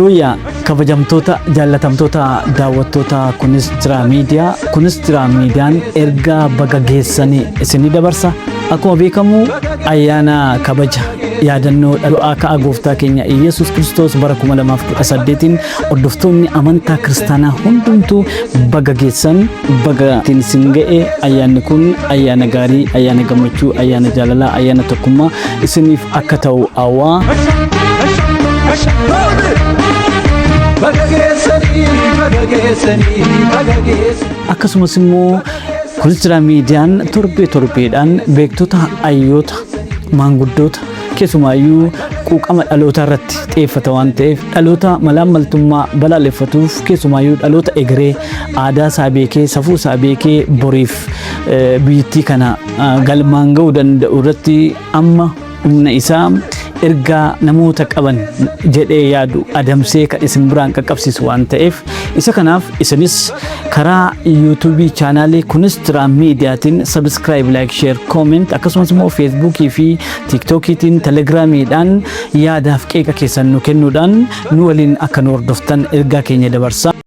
Guyyaa kabajamtoota jaallatamtoota daawwattoota kunis jira miidiyaan ergaa baga geessanii isinii dabarsa. Akkuma beekamu ayyaana kabaja yaadannoo du'aa ka'aa Gooftaa keenya Iyyesuus Kiristoos bara 2018 hordoftoonni amantaa Kiristaanaa hundumtuu baga geessan. Baga Ittiin Isin Gahe. Ayyaanni kun ayyaana gaarii, ayyaana gammachuu, ayyaana jaalalaa, ayyaana tokkummaa isiniif akka ta'u hawwaa. Akkasumas immoo kunis jira miidiyaan torbeedhaan beektota hayyoota maanguddoota keessumaayyuu quuqama dhaloota irratti xiyyeeffata waan ta'eef dhaloota malaammaltummaa balaaleffatuuf keessumaayyuu dhaloota egeree aadaa isaa beekee safuu isaa beekee boriif biyyattii kana galmaan ga'uu danda'u irratti amma humna isaa ergaa namoota qaban jedhee yaadu adamsee kan isin biraan qaqqabsiisu waan ta'eef isa kanaaf isinis karaa YouTube chaanaalii kunis jira miidiyaatiin subscribe, like, share, comment akkasumas immoo Facebook fi TikTokiitiin Telegramiidhaan yaadaaf qeeqa keessan nu kennuudhaan nu waliin akka nu hordoftan ergaa keenya dabarsa.